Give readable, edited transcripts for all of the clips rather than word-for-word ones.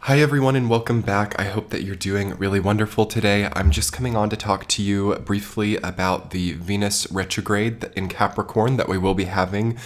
Hi everyone and welcome back. I hope that you're doing really wonderful today. I'm just coming on to talk to you briefly about the Venus Retrograde in Capricorn that we will be having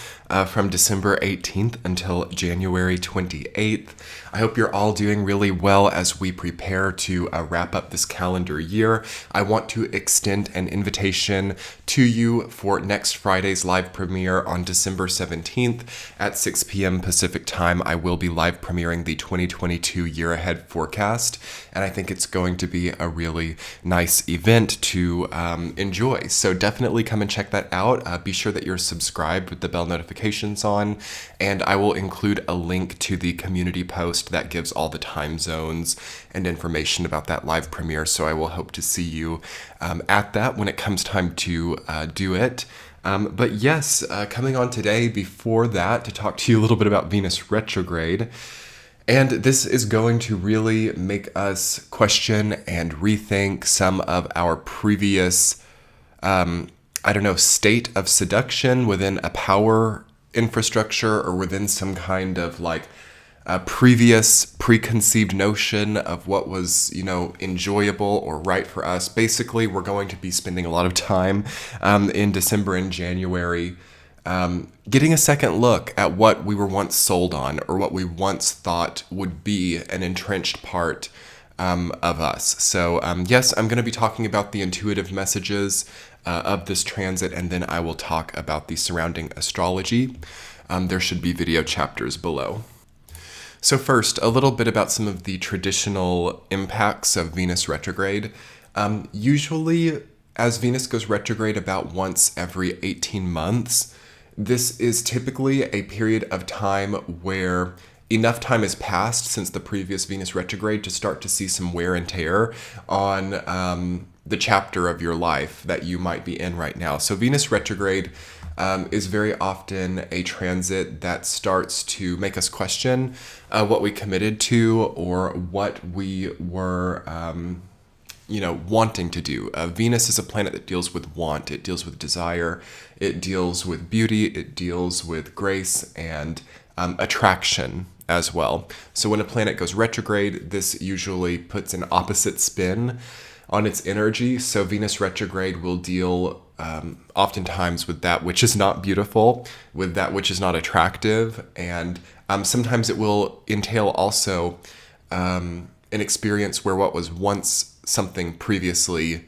from December 18th until January 28th. I hope you're all doing really well as we prepare to wrap up this calendar year. I want to extend an invitation to you for next Friday's live premiere on December 17th at 6 p.m. Pacific time. I will be live premiering the 2022 year ahead forecast, and I think it's going to be a really nice event to enjoy. So definitely come and check that out. Be sure that you're subscribed with the bell notifications on, and I will include a link to the community post that gives all the time zones and information about that live premiere. So I will hope to see you at that when it comes time to do it. But yes, coming on today before that to talk to you a little bit about Venus retrograde. And this is going to really make us question and rethink some of our previous, state of seduction within a power infrastructure or within some kind of a previous preconceived notion of what was, enjoyable or right for us. Basically, we're going to be spending a lot of time in December and January getting a second look at what we were once sold on or what we once thought would be an entrenched part of us. So yes, I'm going to be talking about the intuitive messages of this transit, and then I will talk about the surrounding astrology. There should be video chapters below. So first, a little bit about some of the traditional impacts of Venus retrograde. Usually, as Venus goes retrograde about once every 18 months, this is typically a period of time where enough time has passed since the previous Venus retrograde to start to see some wear and tear on the chapter of your life that you might be in right now. So Venus retrograde is very often a transit that starts to make us question what we committed to or what we were wanting to do. Venus is a planet that deals with want. It deals with desire. It deals with beauty. It deals with grace and attraction as well. So when a planet goes retrograde, this usually puts an opposite spin on its energy. So Venus retrograde will deal oftentimes with that which is not beautiful, with that which is not attractive, and sometimes it will entail also an experience where what was once something previously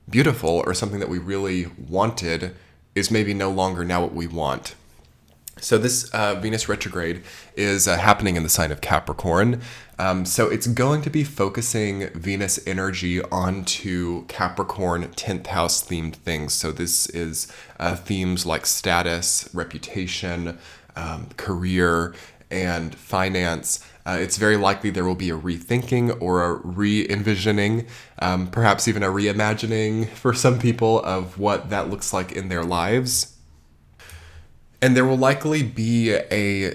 beautiful or something that we really wanted is maybe no longer now what we want. So this Venus retrograde is happening in the sign of Capricorn. So it's going to be focusing Venus energy onto Capricorn 10th house themed things. So this is themes like status, reputation, career, and finance. It's very likely there will be a rethinking or a re-envisioning, perhaps even a reimagining for some people of what that looks like in their lives. And there will likely be a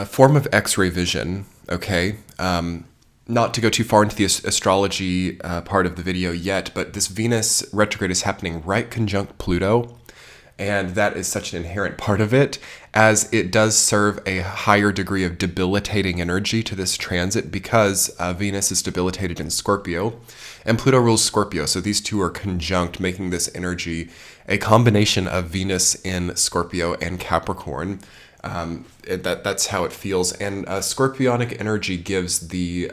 form of X-ray vision, okay? Not to go too far into the astrology part of the video yet, but this Venus retrograde is happening right conjunct Pluto. And that is such an inherent part of it, as it does serve a higher degree of debilitating energy to this transit because Venus is debilitated in Scorpio, and Pluto rules Scorpio. So these two are conjunct, making this energy a combination of Venus in Scorpio and Capricorn. That's how it feels. And Scorpionic energy gives the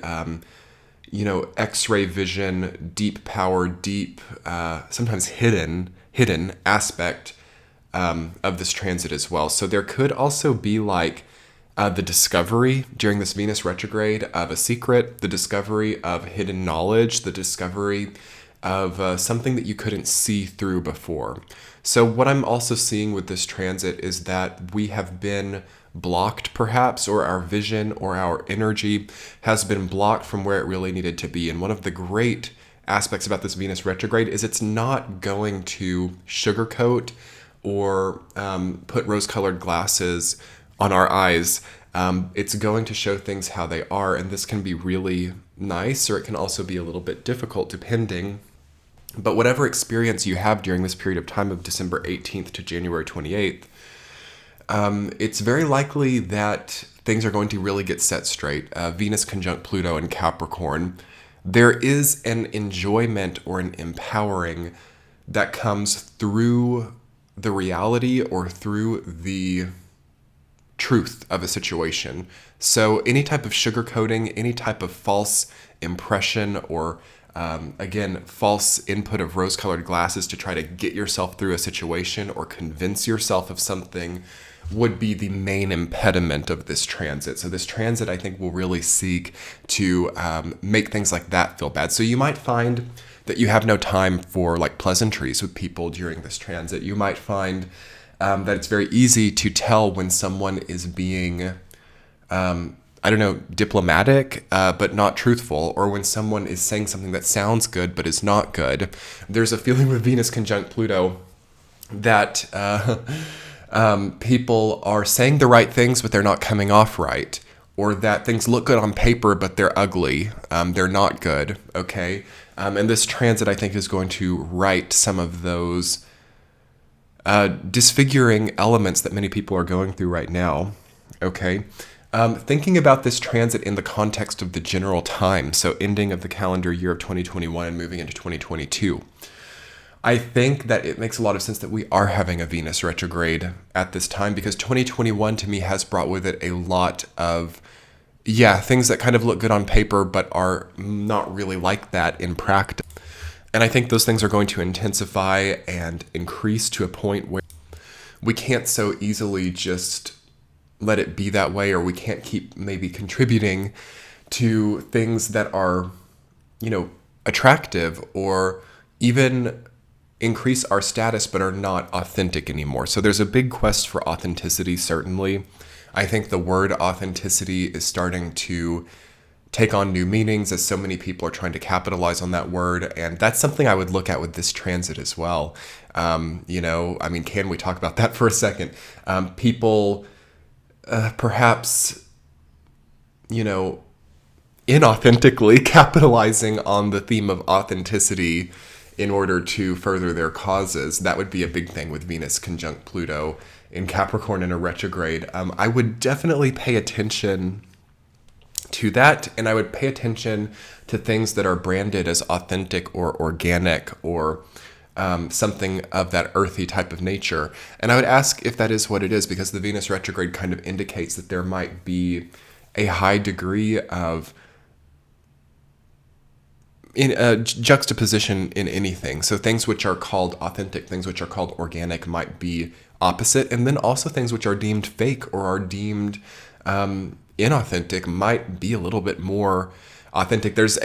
X-ray vision, deep power, deep, sometimes hidden aspect of this transit as well. So there could also be the discovery during this Venus retrograde of a secret, the discovery of hidden knowledge, the discovery of something that you couldn't see through before. So what I'm also seeing with this transit is that we have been blocked perhaps, or our vision or our energy has been blocked from where it really needed to be. And one of the great aspects about this Venus retrograde is it's not going to sugarcoat or put rose-colored glasses on our eyes. It's going to show things how they are, and this can be really nice, or it can also be a little bit difficult depending. But whatever experience you have during this period of time of December 18th to January 28th, it's very likely that things are going to really get set straight. Venus conjunct Pluto in Capricorn. There is an enjoyment or an empowering that comes through the reality or through the truth of a situation. So any type of sugarcoating, any type of false impression or again, false input of rose-colored glasses to try to get yourself through a situation or convince yourself of something would be the main impediment of this transit. So this transit, I think, will really seek to make things like that feel bad. So you might find that you have no time for like pleasantries with people during this transit. You might find that it's very easy to tell when someone is being diplomatic, but not truthful, or when someone is saying something that sounds good, but is not good. There's a feeling with Venus conjunct Pluto that people are saying the right things, but they're not coming off right, or that things look good on paper, but they're ugly. They're not good, okay? And this transit, I think, is going to right some of those disfiguring elements that many people are going through right now, okay? Thinking about this transit in the context of the general time, so ending of the calendar year of 2021 and moving into 2022, I think that it makes a lot of sense that we are having a Venus retrograde at this time, because 2021 to me has brought with it a lot of, things that kind of look good on paper but are not really like that in practice. And I think those things are going to intensify and increase to a point where we can't so easily just let it be that way, or we can't keep maybe contributing to things that are, attractive or even increase our status but are not authentic anymore. So there's a big quest for authenticity, certainly. I think the word authenticity is starting to take on new meanings as so many people are trying to capitalize on that word. And that's something I would look at with this transit as well. Can we talk about that for a second? People perhaps, inauthentically capitalizing on the theme of authenticity in order to further their causes. That would be a big thing with Venus conjunct Pluto in Capricorn in a retrograde. I would definitely pay attention to that, and I would pay attention to things that are branded as authentic or organic or something of that earthy type of nature. And I would ask if that is what it is, because the Venus retrograde kind of indicates that there might be a high degree of in a juxtaposition in anything. So things which are called authentic, things which are called organic might be opposite, and then also things which are deemed fake or are deemed inauthentic might be a little bit more authentic. There's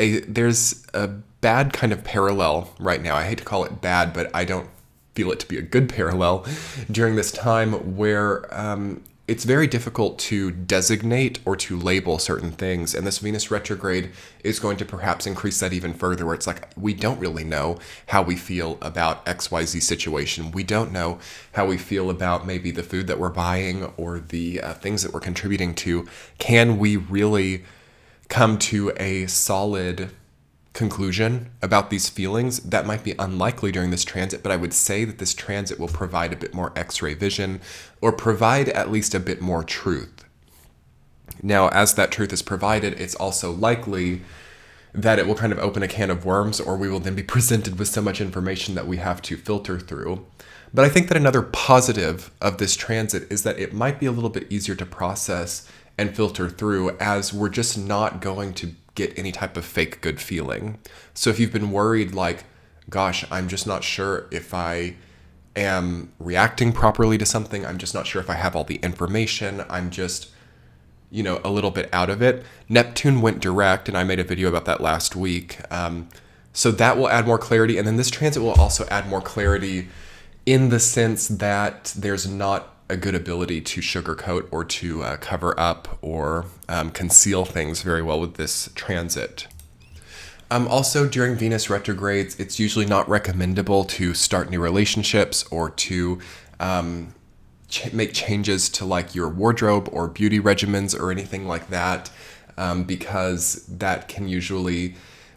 a bad kind of parallel right now. I hate to call it bad, but I don't feel it to be a good parallel during this time where it's very difficult to designate or to label certain things. And this Venus retrograde is going to perhaps increase that even further, where it's like, we don't really know how we feel about XYZ situation. We don't know how we feel about maybe the food that we're buying or the things that we're contributing to. Can we really come to a solid conclusion about these feelings? That might be unlikely during this transit, but I would say that this transit will provide a bit more X-ray vision, or provide at least a bit more truth. Now, as that truth is provided, it's also likely that it will kind of open a can of worms, or we will then be presented with so much information that we have to filter through. But I think that another positive of this transit is that it might be a little bit easier to process and filter through, as we're just not going to get any type of fake good feeling. So if you've been worried like, gosh, I'm just not sure if I am reacting properly to something, I'm just not sure if I have all the information, I'm just, a little bit out of it. Neptune went direct, and I made a video about that last week. So that will add more clarity. And then this transit will also add more clarity in the sense that there's not a good ability to sugarcoat or to cover up or conceal things very well with this transit. Also, during Venus retrogrades, it's usually not recommendable to start new relationships or to make changes to like your wardrobe or beauty regimens or anything like that, because that can usually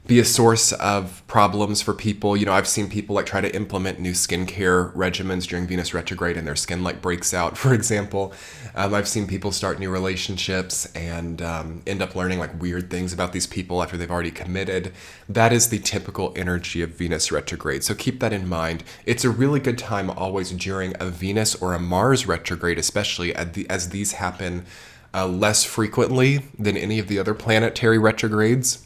be a source of problems for people. You know, I've seen people like try to implement new skincare regimens during Venus retrograde and their skin like breaks out, for example. I've seen people start new relationships and end up learning like weird things about these people after they've already committed. That is the typical energy of Venus retrograde. So keep that in mind. It's a really good time always during a Venus or a Mars retrograde, especially as these happen less frequently than any of the other planetary retrogrades,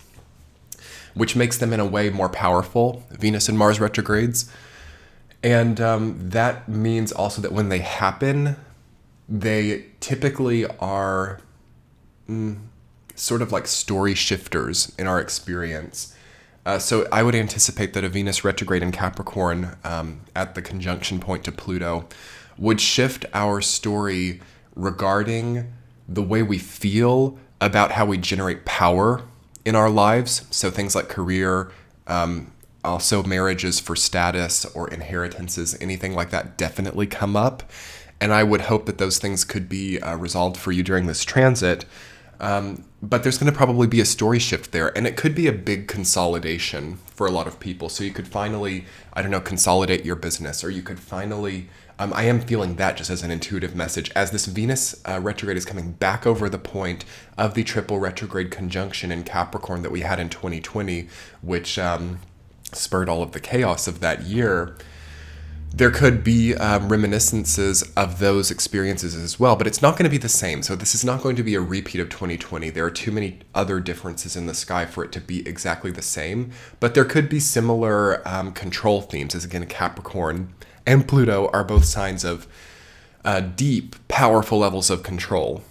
which makes them in a way more powerful, Venus and Mars retrogrades. And that means also that when they happen, they typically are sort of like story shifters in our experience. So I would anticipate that a Venus retrograde in Capricorn at the conjunction point to Pluto would shift our story regarding the way we feel about how we generate power in our lives. So things like career, also marriages for status or inheritances, anything like that definitely come up. And I would hope that those things could be resolved for you during this transit. But there's going to probably be a story shift there. And it could be a big consolidation for a lot of people. So you could finally, I don't know, consolidate your business, or you could finally, I am feeling that just as an intuitive message, as this Venus retrograde is coming back over the point of the triple retrograde conjunction in Capricorn that we had in 2020, which spurred all of the chaos of that year. There could be reminiscences of those experiences as well, but it's not going to be the same. So this is not going to be a repeat of 2020. There are too many other differences in the sky for it to be exactly the same, but there could be similar control themes, as again, Capricorn and Pluto are both signs of deep, powerful levels of control.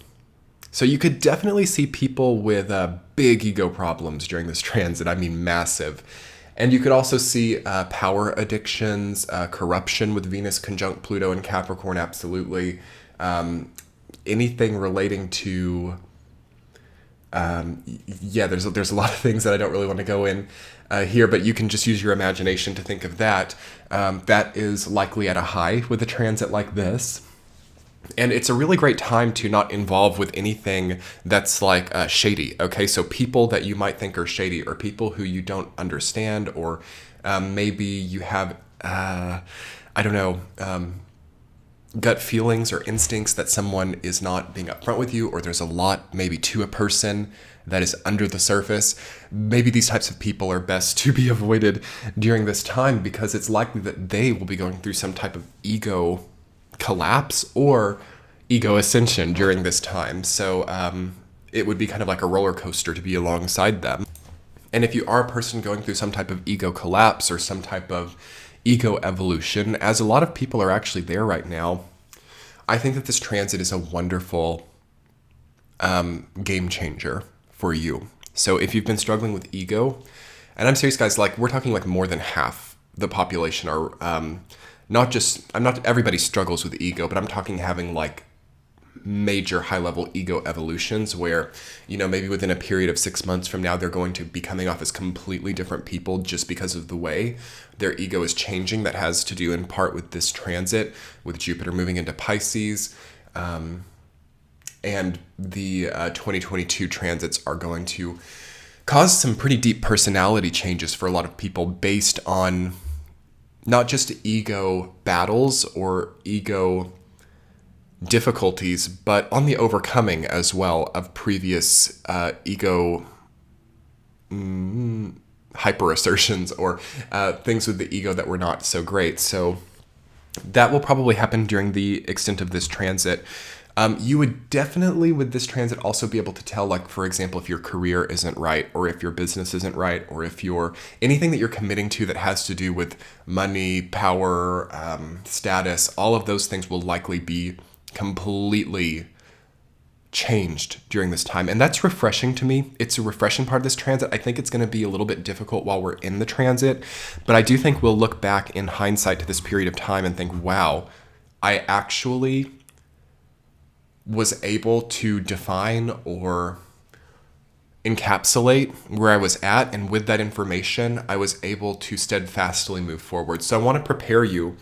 So you could definitely see people with big ego problems during this transit. I mean, massive. And you could also see power addictions, corruption with Venus conjunct Pluto and Capricorn, absolutely. Anything relating to, there's a lot of things that I don't really want to go in here, but you can just use your imagination to think of that. That is likely at a high with a transit like this. And it's a really great time to not involve with anything that's like shady, okay? So people that you might think are shady, or people who you don't understand, or maybe you have, gut feelings or instincts that someone is not being upfront with you, or there's a lot maybe to a person that is under the surface. Maybe these types of people are best to be avoided during this time, because it's likely that they will be going through some type of ego collapse or ego ascension during this time. So it would be kind of like a roller coaster to be alongside them. And if you are a person going through some type of ego collapse or some type of ego evolution, as a lot of people are actually there right now, I think that this transit is a wonderful game changer for you. So if you've been struggling with ego, and I'm serious, guys, like we're talking like more than half the population are not everybody struggles with ego, but I'm talking having like major high-level ego evolutions where, you know, maybe within a period of 6 months from now, they're going to be coming off as completely different people just because of the way their ego is changing. That has to do in part with this transit, with Jupiter moving into Pisces, and the 2022 transits are going to cause some pretty deep personality changes for a lot of people based on not just ego battles or ego difficulties, but on the overcoming as well of previous ego hyper assertions or things with the ego that were not so great. So that will probably happen during the extent of this transit. You would definitely with this transit also be able to tell, like, for example, if your career isn't right, or if your business isn't right, or if you're anything that you're committing to that has to do with money, power, status, all of those things will likely be completely changed during this time. And that's refreshing to me. It's a refreshing part of this transit. I think it's going to be a little bit difficult while we're in the transit, but I do think we'll look back in hindsight to this period of time and think, wow, I actually was able to define or encapsulate where I was at, and with that information, I was able to steadfastly move forward. So I want to prepare you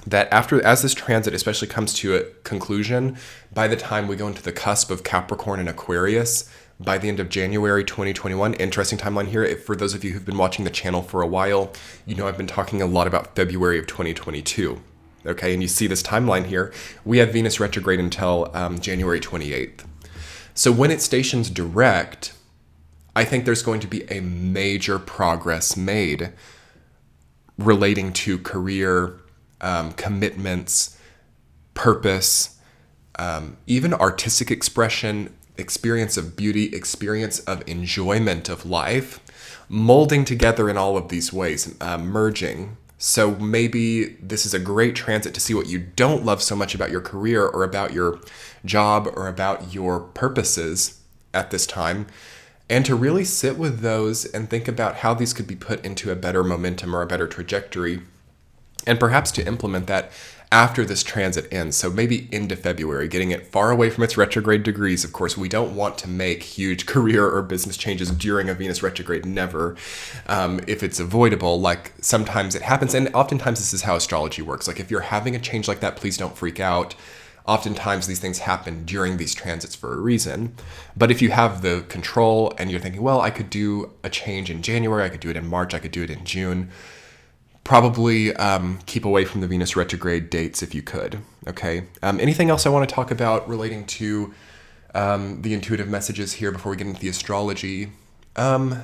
that as this transit especially comes to a conclusion, by the time we go into the cusp of Capricorn and Aquarius, by the end of January 2021, interesting timeline here. For those of you who've been watching the channel for a while, you know I've been talking a lot about February of 2022. Okay, and you see this timeline here. We have Venus retrograde until January 28th. So when it stations direct, I think there's going to be a major progress made relating to career, commitments, purpose, even artistic expression, experience of beauty, experience of enjoyment of life, molding together in all of these ways, merging. So maybe this is a great transit to see what you don't love so much about your career or about your job or about your purposes at this time, and to really sit with those and think about how these could be put into a better momentum or a better trajectory, and perhaps to implement that after this transit ends. So maybe into February, getting it far away from its retrograde degrees. Of course, we don't want to make huge career or business changes during a Venus retrograde, never, if it's avoidable. Like sometimes it happens, and oftentimes this is how astrology works. Like if you're having a change like that, please don't freak out. Oftentimes these things happen during these transits for a reason. But if you have the control and you're thinking, well, I could do a change in January, I could do it in March, I could do it in June, probably keep away from the Venus retrograde dates if you could. Okay. Anything else I want to talk about relating to the intuitive messages here before we get into the astrology? I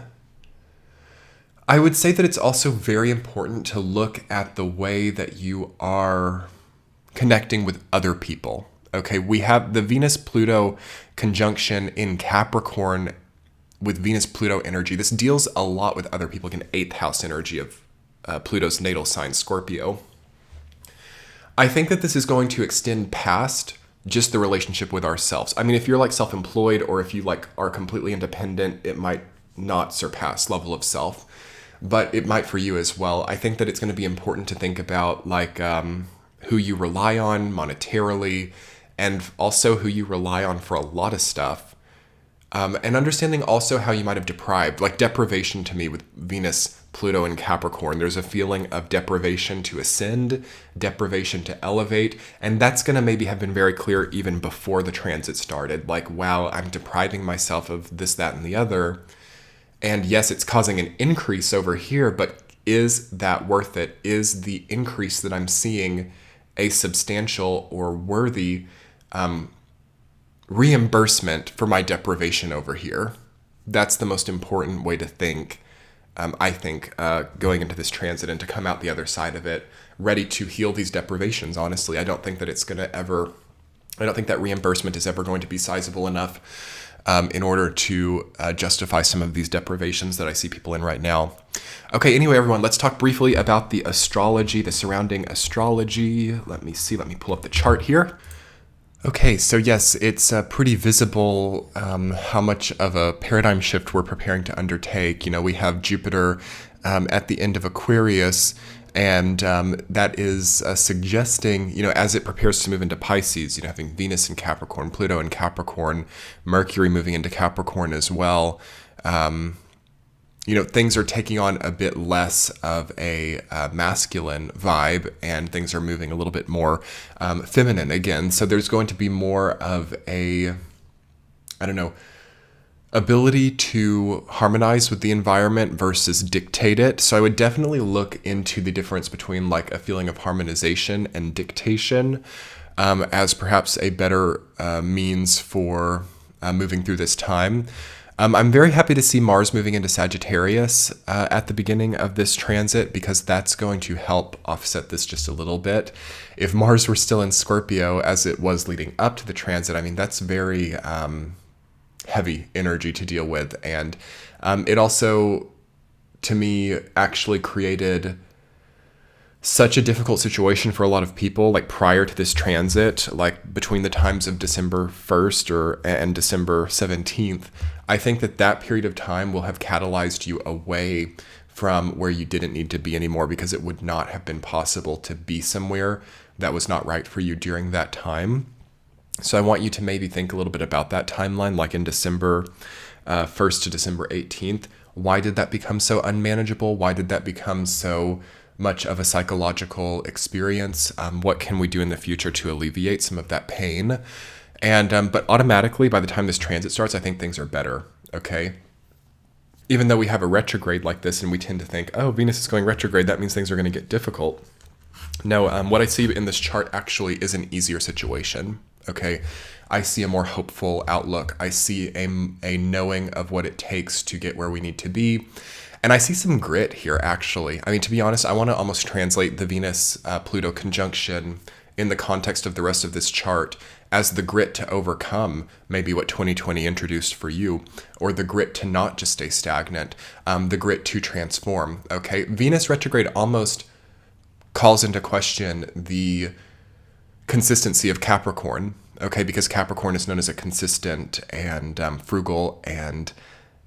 would say that it's also very important to look at the way that you are connecting with other people. Okay. We have the Venus-Pluto conjunction in Capricorn with Venus-Pluto energy. This deals a lot with other people, again, 8th house energy of Pluto's natal sign, Scorpio. I think that this is going to extend past just the relationship with ourselves. I mean, if you're like self-employed or if you like are completely independent, it might not surpass level of self, but it might for you as well. I think that it's going to be important to think about like who you rely on monetarily, and also who you rely on for a lot of stuff. And understanding also how you might have deprived, like deprivation to me with Venus, Pluto, and Capricorn. There's a feeling of deprivation to ascend, deprivation to elevate, and that's going to maybe have been very clear even before the transit started. Like, wow, I'm depriving myself of this, that, and the other. And yes, it's causing an increase over here, but is that worth it? Is the increase that I'm seeing a substantial or worthy reimbursement for my deprivation over here? That's the most important way to think, I think, going into this transit and to come out the other side of it ready to heal these deprivations. Honestly, I don't think that I don't think that reimbursement is ever going to be sizable enough in order to justify some of these deprivations that I see people in right now. Okay, anyway, everyone, let's talk briefly about the astrology, the surrounding astrology. Let me pull up the chart here. Okay, so yes, it's pretty visible how much of a paradigm shift we're preparing to undertake. You know, we have Jupiter at the end of Aquarius, and that is suggesting, you know, as it prepares to move into Pisces, you know, having Venus in Capricorn, Pluto in Capricorn, Mercury moving into Capricorn as well. You know, things are taking on a bit less of a masculine vibe, and things are moving a little bit more feminine again. So there's going to be more of a, ability to harmonize with the environment versus dictate it. So I would definitely look into the difference between like a feeling of harmonization and dictation as perhaps a better means for moving through this time. I'm very happy to see Mars moving into Sagittarius at the beginning of this transit, because that's going to help offset this just a little bit. If Mars were still in Scorpio as it was leading up to the transit, I mean, that's very heavy energy to deal with. And it also, to me, actually created such a difficult situation for a lot of people, like prior to this transit, like between the times of December 1st and December 17th. I think that period of time will have catalyzed you away from where you didn't need to be anymore, because it would not have been possible to be somewhere that was not right for you during that time. So I want you to maybe think a little bit about that timeline, like in December 1st to December 18th. Why did that become so unmanageable? Why did that become so much of a psychological experience. What can we do in the future to alleviate some of that pain? And but automatically, by the time this transit starts, I think things are better, okay? Even though we have a retrograde like this and we tend to think, oh, Venus is going retrograde, that means things are going to get difficult. No, what I see in this chart actually is an easier situation, okay? I see a more hopeful outlook. I see a knowing of what it takes to get where we need to be. And I see some grit here, actually. I mean, to be honest, I want to almost translate the Venus-Pluto conjunction in the context of the rest of this chart as the grit to overcome maybe what 2020 introduced for you, or the grit to not just stay stagnant, the grit to transform, okay? Venus retrograde almost calls into question the consistency of Capricorn, okay? Because Capricorn is known as a consistent and frugal, and,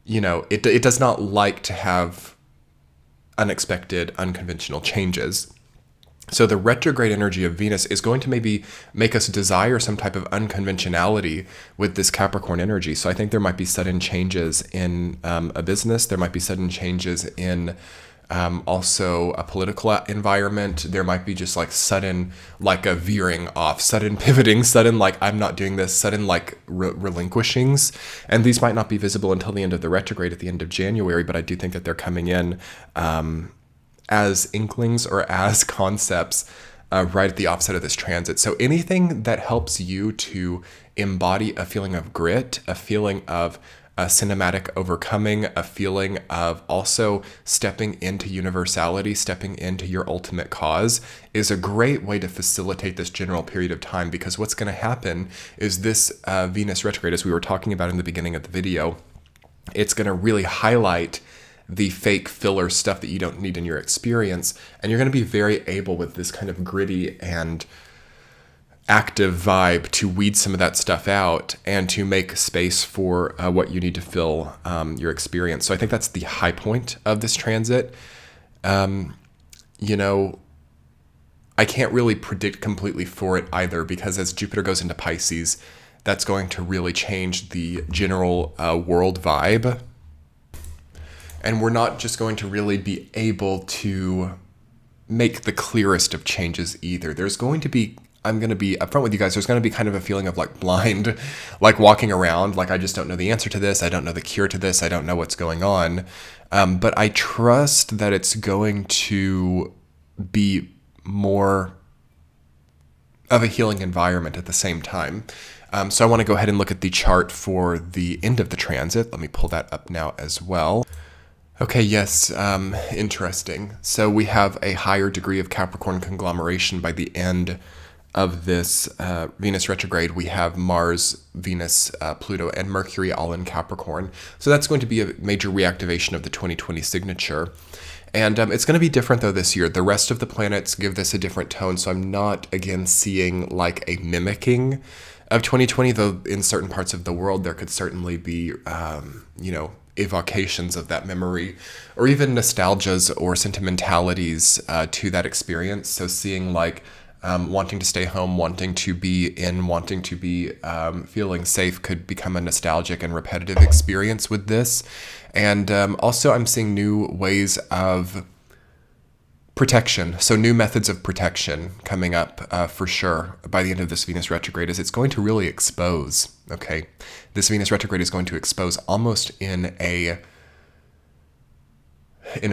you know, it does not like to have unexpected, unconventional changes. So the retrograde energy of Venus is going to maybe make us desire some type of unconventionality with this Capricorn energy. So I think there might be sudden changes in a business. There might be sudden changes in also a political environment. There might be just like sudden, like a veering off, sudden pivoting, sudden like I'm not doing this, sudden like relinquishings. And these might not be visible until the end of the retrograde at the end of January, but I do think that they're coming in as inklings or as concepts right at the offset of this transit. So anything that helps you to embody a feeling of grit, a feeling of cinematic overcoming, a feeling of also stepping into universality, stepping into your ultimate cause, is a great way to facilitate this general period of time. Because what's going to happen is this Venus retrograde, as we were talking about in the beginning of the video, it's going to really highlight the fake filler stuff that you don't need in your experience. And you're going to be very able with this kind of gritty and active vibe to weed some of that stuff out and to make space for what you need to fill your experience. So I think that's the high point of this transit. You know, I can't really predict completely for it either, because as Jupiter goes into Pisces, that's going to really change the general world vibe. And we're not just going to really be able to make the clearest of changes either. There's going to be, I'm going to be upfront with you guys, there's going to be kind of a feeling of like blind, like walking around, like I just don't know the answer to this, I don't know the cure to this, I don't know what's going on. But I trust that it's going to be more of a healing environment at the same time. So I want to go ahead and look at the chart for the end of the transit. Let me pull that up now as well. Okay, yes, interesting. So we have a higher degree of Capricorn conglomeration by the end of this Venus retrograde. We have Mars, Venus, Pluto, and Mercury all in Capricorn. So that's going to be a major reactivation of the 2020 signature. And it's going to be different, though, this year. The rest of the planets give this a different tone, so I'm not, again, seeing like a mimicking of 2020, though in certain parts of the world there could certainly be, you know, evocations of that memory, or even nostalgias or sentimentalities to that experience. So seeing like wanting to stay home, wanting to be in, wanting to be feeling safe could become a nostalgic and repetitive experience with this. And also I'm seeing new ways of protection. So new methods of protection coming up for sure by the end of this Venus retrograde, as it's going to really expose, okay? This Venus retrograde is going to expose almost in a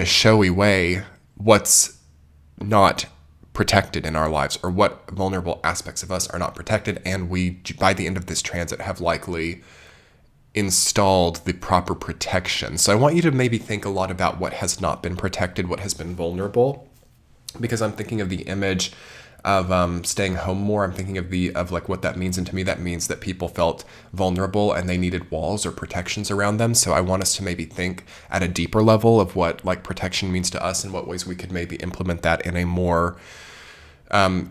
showy way what's not protected in our lives, or what vulnerable aspects of us are not protected. And we, by the end of this transit, have likely installed the proper protection. So I want you to maybe think a lot about what has not been protected, what has been vulnerable, because I'm thinking of the image of staying home more. I'm thinking of like what that means, and to me that means that people felt vulnerable and they needed walls or protections around them. So I want us to maybe think at a deeper level of what like protection means to us and what ways we could maybe implement that in a more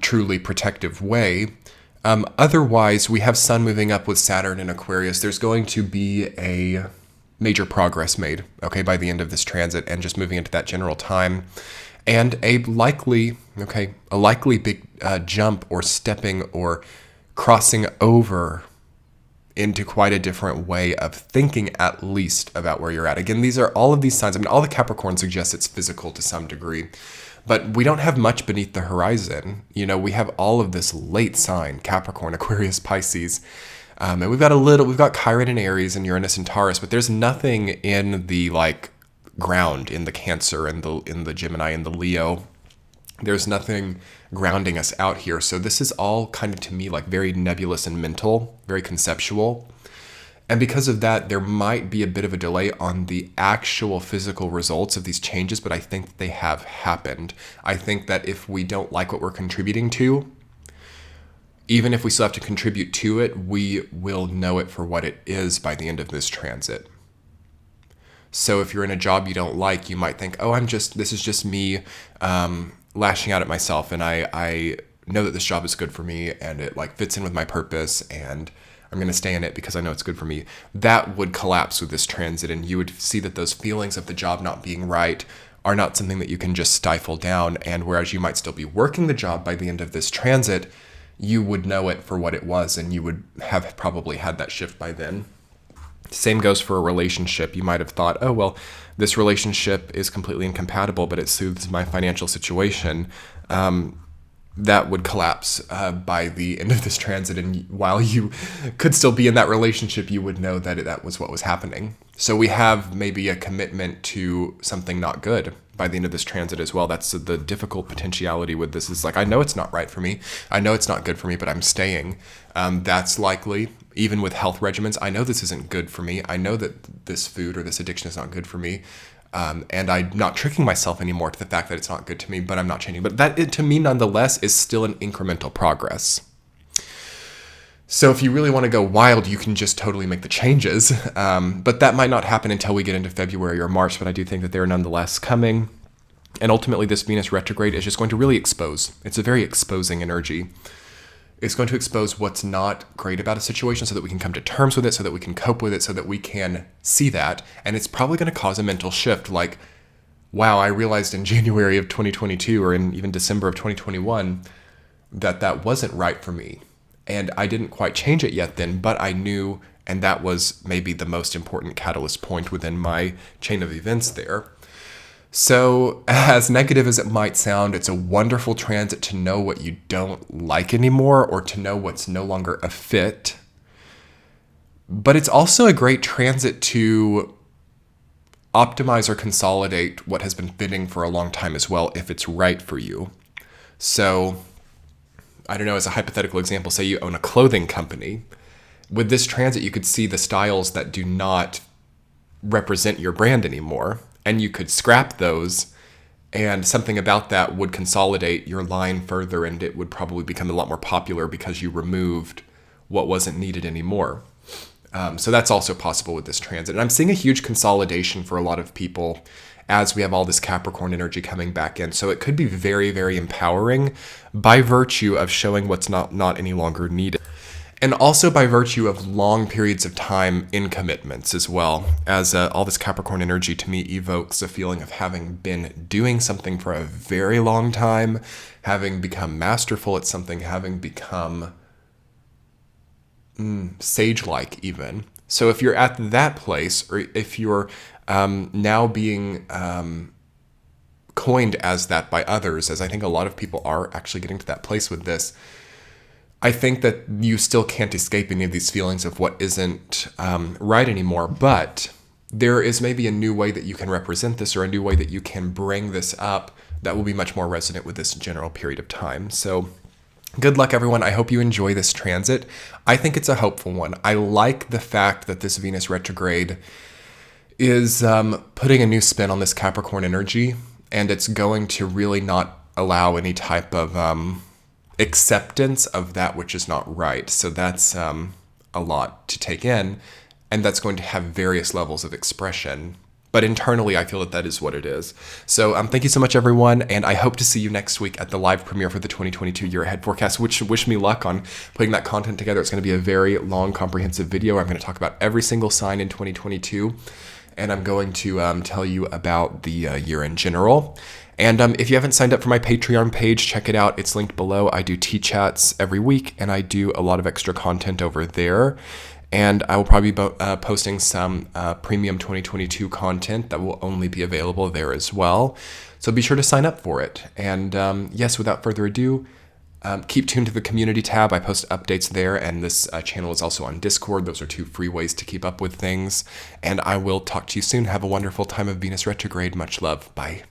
truly protective way. Otherwise, we have Sun moving up with Saturn in Aquarius. There's going to be a major progress made, okay, by the end of this transit, and just moving into that general time. And a likely big jump or stepping or crossing over into quite a different way of thinking, at least about where you're at. Again, all of these signs. I mean, all the Capricorn suggests it's physical to some degree, But we don't have much beneath the horizon. You know, we have all of this late sign, Capricorn, Aquarius, Pisces. And we've got Chiron and Aries and Uranus and Taurus, but there's nothing in the like ground in the Cancer and in the Gemini and the Leo. There's nothing grounding us out here. So this is all kind of, to me, like very nebulous and mental, very conceptual. And because of that, there might be a bit of a delay on the actual physical results of these changes, but I think they have happened. I think that if we don't like what we're contributing to, even if we still have to contribute to it, we will know it for what it is by the end of this transit. So if you're in a job you don't like, you might think, oh, this is just me lashing out at myself, and I know that this job is good for me and it like fits in with my purpose and I'm going to stay in it because I know it's good for me. That would collapse with this transit, and you would see that those feelings of the job not being right are not something that you can just stifle down. And whereas you might still be working the job by the end of this transit, you would know it for what it was, and you would have probably had that shift by then. Same goes for a relationship. You might have thought, oh, well, this relationship is completely incompatible, but it soothes my financial situation. That would collapse by the end of this transit. And while you could still be in that relationship, you would know that that was what was happening. So we have maybe a commitment to something not good by the end of this transit as well. That's the difficult potentiality with this, is like, I know it's not right for me. I know it's not good for me, but I'm staying. That's likely. Even with health regimens, I know this isn't good for me. I know that this food or this addiction is not good for me. And I'm not tricking myself anymore to the fact that it's not good to me, but I'm not changing. But that, to me, nonetheless, is still an incremental progress. So if you really want to go wild, you can just totally make the changes. But that might not happen until we get into February or March, but I do think that they're nonetheless coming. And ultimately, this Venus retrograde is just going to really expose. It's a very exposing energy. It's going to expose what's not great about a situation so that we can come to terms with it, so that we can cope with it, so that we can see that. And it's probably going to cause a mental shift like, wow, I realized in January of 2022 or in even December of 2021 that that wasn't right for me. And I didn't quite change it yet then, but I knew, and that was maybe the most important catalyst point within my chain of events there. So as negative as it might sound, it's a wonderful transit to know what you don't like anymore, or to know what's no longer a fit. But it's also a great transit to optimize or consolidate what has been fitting for a long time as well, if it's right for you. So I don't know, as a hypothetical example, say you own a clothing company. With this transit, you could see the styles that do not represent your brand anymore, and you could scrap those, and something about that would consolidate your line further, and it would probably become a lot more popular because you removed what wasn't needed anymore. So that's also possible with this transit. And I'm seeing a huge consolidation for a lot of people as we have all this Capricorn energy coming back in. So it could be very, very empowering by virtue of showing what's not any longer needed. And also by virtue of long periods of time in commitments as well, as all this Capricorn energy to me evokes a feeling of having been doing something for a very long time, having become masterful at something, having become sage-like even. So if you're at that place, or if you're now being coined as that by others, as I think a lot of people are actually getting to that place with this, I think that you still can't escape any of these feelings of what isn't right anymore, but there is maybe a new way that you can represent this, or a new way that you can bring this up that will be much more resonant with this general period of time. So good luck, everyone. I hope you enjoy this transit. I think it's a hopeful one. I like the fact that this Venus retrograde is putting a new spin on this Capricorn energy, and it's going to really not allow any type of acceptance of that which is not right. So that's a lot to take in, and that's going to have various levels of expression. But internally, I feel that that is what it is. So thank you so much, everyone, and I hope to see you next week at the live premiere for the 2022 Year Ahead Forecast, which wish me luck on putting that content together. It's going to be a very long, comprehensive video. I'm going to talk about every single sign in 2022, and I'm going to tell you about the year in general. And if you haven't signed up for my Patreon page, check it out. It's linked below. I do tea chats every week, and I do a lot of extra content over there. And I will probably be posting some premium 2022 content that will only be available there as well. So be sure to sign up for it. And yes, without further ado, keep tuned to the community tab. I post updates there, and this channel is also on Discord. Those are 2 free ways to keep up with things. And I will talk to you soon. Have a wonderful time of Venus retrograde. Much love. Bye.